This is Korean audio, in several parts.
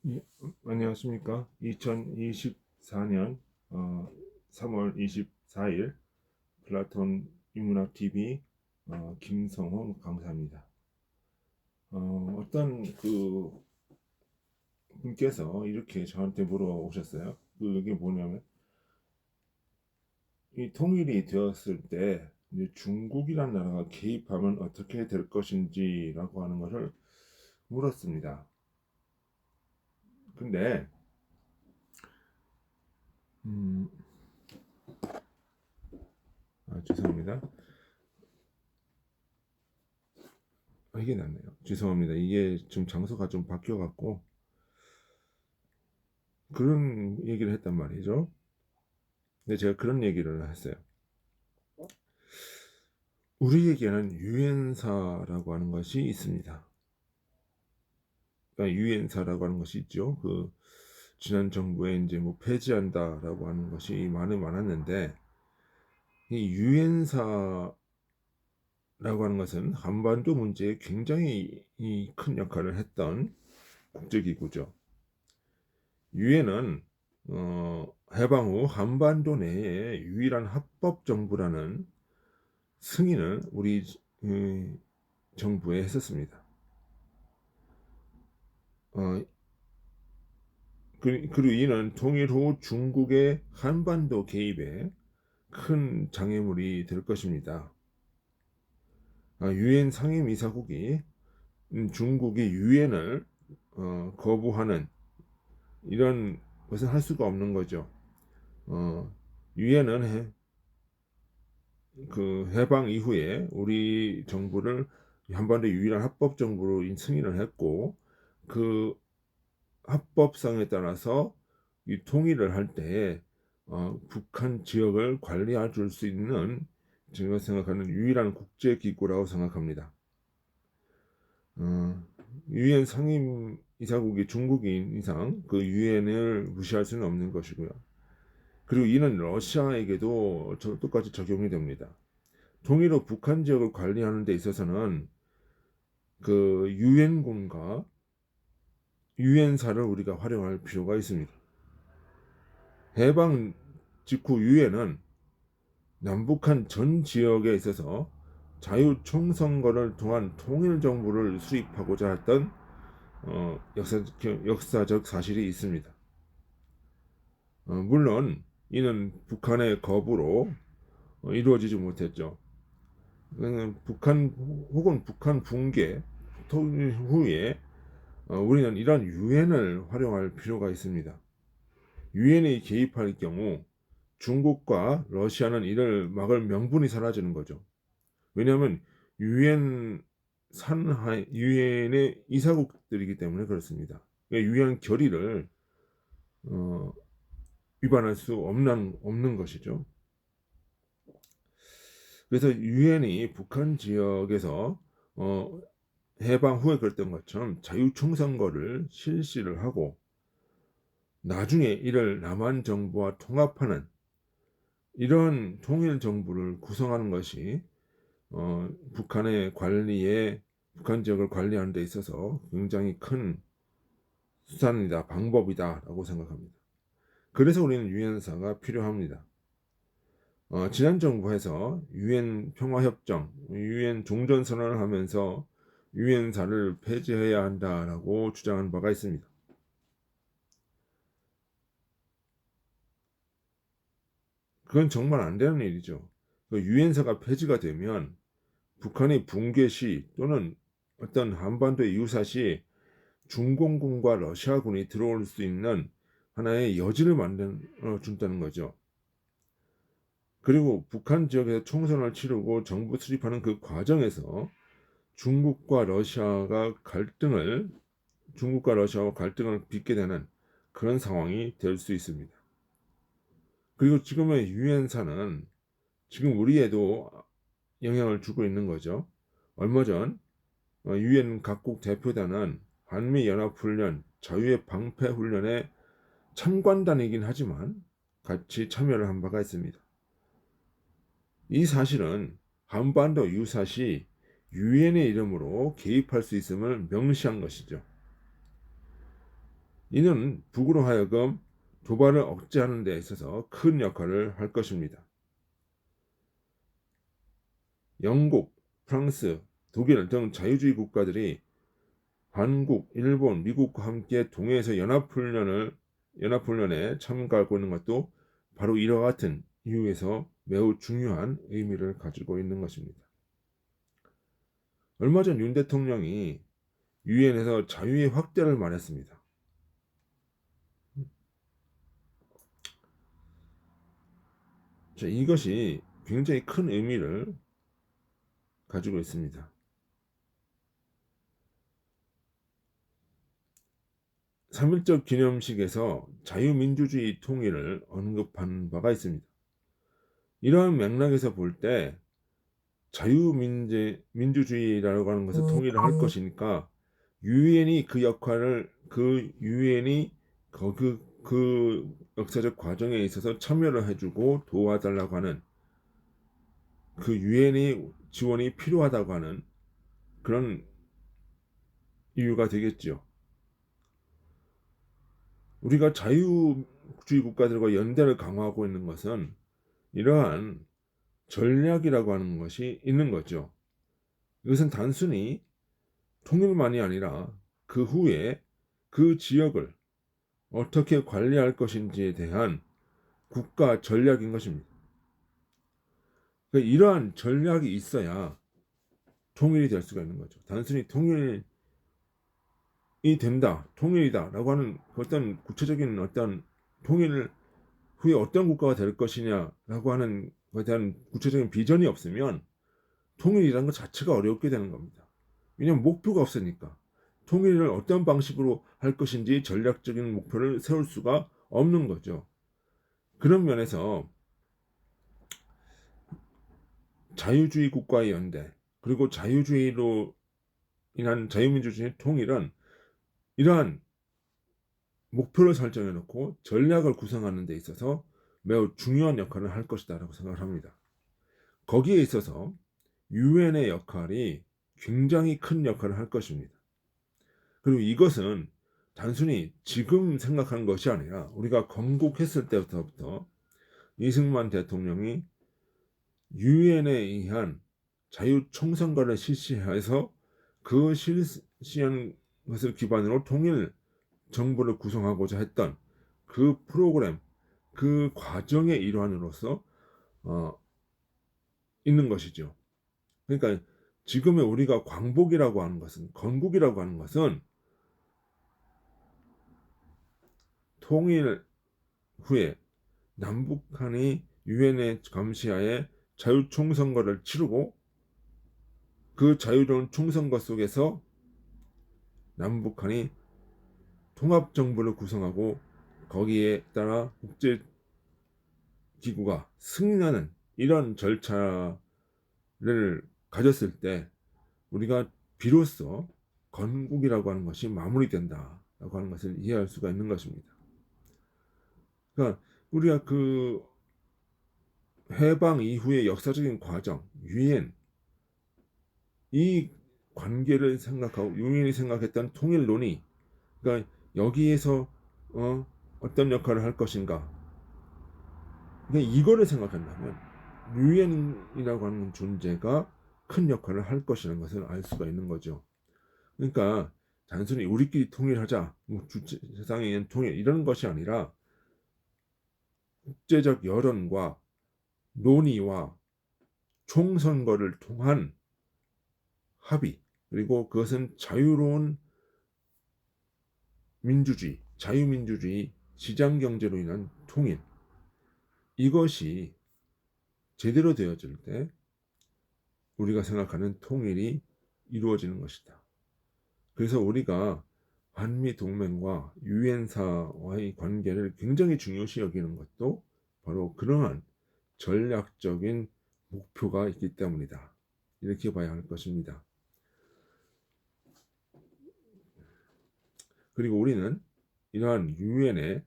예, 안녕하십니까. 2024년 3월 24일 플라톤 인문학 TV 김성호 강사입니다. 어떤 분께서 이렇게 저한테 물어오셨어요. 그게 뭐냐면 이 통일이 되었을 때 이제 중국이라는 나라가 개입하면 어떻게 될 것인지라고 하는 것을 물었습니다. 근데 음, 죄송합니다. 이게 낫네요. 죄송합니다. 이게 지금 장소가 좀 바뀌어갖고 그런 얘기를 했단 말이죠. 근데 제가 그런 얘기를 했어요. 우리에게는 유엔사라고 하는 것이 있습니다. 그러니까 유엔사라고 하는 것이 있죠. 지난 정부에 이제 뭐 폐지한다라고 하는 것이 많았는데, 이 유엔사라고 하는 것은 한반도 문제에 굉장히 큰 역할을 했던 국제기구죠. 유엔은 해방 후 한반도 내에 유일한 합법 정부라는 승인을 우리 정부에 했었습니다. 그리고 이는 통일 후 중국의 한반도 개입에 큰 장애물이 될 것입니다. 유엔 상임이사국이 중국이 유엔을 거부하는 이런 것은 할 수가 없는 거죠. 유엔은 해방 이후에 우리 정부를 한반도 유일한 합법 정부로 승인을 했고, 그 합법성에 따라서 이 통일을 할 때 북한 지역을 관리해 줄 수 있는 제가 생각하는 유일한 국제 기구라고 생각합니다. 유엔 상임 이사국이 중국인 이상 그 유엔을 무시할 수는 없는 것이고요. 그리고 이는 러시아에게도 똑같이 적용이 됩니다. 통일 후 북한 지역을 관리하는 데 있어서는 그 유엔군과 유엔사를 우리가 활용할 필요가 있습니다. 해방 직후 유엔은 남북한 전 지역에 있어서 자유총선거를 통한 통일정부를 수립하고자 했던 역사적 사실이 있습니다. 물론 이는 북한의 거부로 이루어지지 못했죠. 북한 혹은 북한 붕괴 통일 후에 우리는 이런 유엔을 활용할 필요가 있습니다. 유엔이 개입할 경우 중국과 러시아는 이를 막을 명분이 사라지는 거죠. 왜냐하면 유엔 유엔의 이사국들이기 때문에 그렇습니다. 그러니까 유엔 결의를 어, 위반할 수 없는 것이죠. 그래서 유엔이 북한 지역에서 해방 후에 그랬던 것처럼 자유총선거를 실시를 하고 나중에 이를 남한 정부와 통합하는 이런 통일 정부를 구성하는 것이 북한의 북한 지역을 관리하는 데 있어서 굉장히 큰 수단이다, 방법이다라고 생각합니다. 그래서 우리는 유엔사가 필요합니다. 지난 정부에서 유엔 평화협정, 유엔 종전선언을 하면서 유엔사를 폐지해야 한다라고 주장한 바가 있습니다. 그건 정말 안 되는 일이죠. 유엔사가 폐지가 되면 북한이 붕괴 시 또는 어떤 한반도의 유사시 중공군과 러시아군이 들어올 수 있는 하나의 여지를 만들어 준다는 거죠. 그리고 북한 지역에서 총선을 치르고 정부 수립하는 그 과정에서 중국과 러시아와 갈등을 빚게 되는 그런 상황이 될 수 있습니다. 그리고 지금의 유엔사는 지금 우리에도 영향을 주고 있는 거죠. 얼마 전 유엔 각국 대표단은 한미연합훈련, 자유의 방패훈련에 참관단이긴 하지만 같이 참여를 한 바가 있습니다. 이 사실은 한반도 유사시 유엔의 이름으로 개입할 수 있음을 명시한 것이죠. 이는 북으로 하여금 도발을 억제하는 데 있어서 큰 역할을 할 것입니다. 영국, 프랑스, 독일 등 자유주의 국가들이 한국, 일본, 미국과 함께 동해에서 연합훈련에 참가하고 있는 것도 바로 이와 같은 이유에서 매우 중요한 의미를 가지고 있는 것입니다. 얼마 전 윤 대통령이 유엔에서 자유의 확대를 말했습니다. 자, 이것이 굉장히 큰 의미를 가지고 있습니다. 3.1절 기념식에서 자유민주주의 통일을 언급한 바가 있습니다. 이러한 맥락에서 볼 때 자유민주주의라고 하는 것을 통일을 할 것이니까 유엔이 그 역사적 과정에 있어서 참여를 해주고 도와달라고 하는 그 유엔의 지원이 필요하다고 하는 그런 이유가 되겠죠. 우리가 자유주의 국가들과 연대를 강화하고 있는 것은 이러한 전략이라고 하는 것이 있는 거죠. 이것은 단순히 통일만이 아니라 그 후에 그 지역을 어떻게 관리할 것인지에 대한 국가 전략인 것입니다. 그러니까 이러한 전략이 있어야 통일이 될 수가 있는 거죠. 단순히 통일이 된다, 통일이다라고 하는 어떤 구체적인 어떤 통일 후에 어떤 국가가 될 것이냐라고 하는 것에 대한 구체적인 비전이 없으면 통일이라는 것 자체가 어렵게 되는 겁니다. 왜냐하면 목표가 없으니까 통일을 어떤 방식으로 할 것인지 전략적인 목표를 세울 수가 없는 거죠. 그런 면에서 자유주의 국가의 연대 그리고 자유주의로 인한 자유민주주의 통일은 이러한 목표를 설정해 놓고 전략을 구성하는 데 있어서 매우 중요한 역할을 할 것이다 라고 생각을 합니다. 거기에 있어서 유엔의 역할이 굉장히 큰 역할을 할 것입니다. 그리고 이것은 단순히 지금 생각한 것이 아니라 우리가 건국했을 때부터 이승만 대통령이 유엔에 의한 자유총선거를 실시해서 그 실시한 것을 기반으로 통일 정부를 구성하고자 했던 그 프로그램, 그 과정의 일환으로서 있는 것이죠. 그러니까 지금의 우리가 광복이라고 하는 것은, 건국이라고 하는 것은 통일 후에 남북한이 유엔의 감시하에 자유총선거를 치르고 그 자유로운 총선거 속에서 남북한이 통합정부를 구성하고 거기에 따라 국제기구가 승인하는 이런 절차를 가졌을 때 우리가 비로소 건국이라고 하는 것이 마무리된다라고 하는 것을 이해할 수가 있는 것입니다. 그러니까 우리가 그 해방 이후의 역사적인 과정, 유엔 이 관계를 생각하고 유엔이 생각했던 통일 논의, 그러니까 여기에서 어떤 역할을 할 것인가, 그러니까 이거를 생각한다면 유엔이라고 하는 존재가 큰 역할을 할 것이라는 것을 알 수가 있는 거죠. 그러니까 단순히 우리끼리 통일하자, 뭐 세상에 있는 통일 이런 것이 아니라 국제적 여론과 논의와 총선거를 통한 합의, 그리고 그것은 자유로운 민주주의, 자유민주주의, 시장경제로 인한 통일, 이것이 제대로 되어질 때 우리가 생각하는 통일이 이루어지는 것이다. 그래서 우리가 한미동맹과 유엔사와의 관계를 굉장히 중요시 여기는 것도 바로 그러한 전략적인 목표가 있기 때문이다. 이렇게 봐야 할 것입니다. 그리고 우리는 이러한 유엔의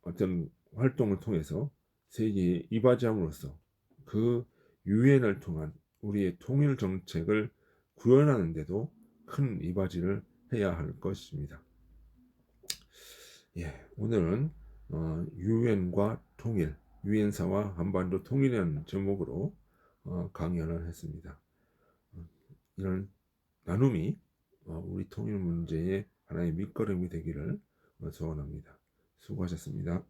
어떤 활동을 통해서 세계에 이바지함으로써 그 유엔을 통한 우리의 통일 정책을 구현하는 데도 큰 이바지를 해야 할 것입니다. 예, 오늘은 유엔과 통일, 유엔사와 한반도 통일이라는 제목으로 강연을 했습니다. 이런 나눔이 우리 통일 문제의 하나의 밑거름이 되기를 소원합니다. 수고하셨습니다.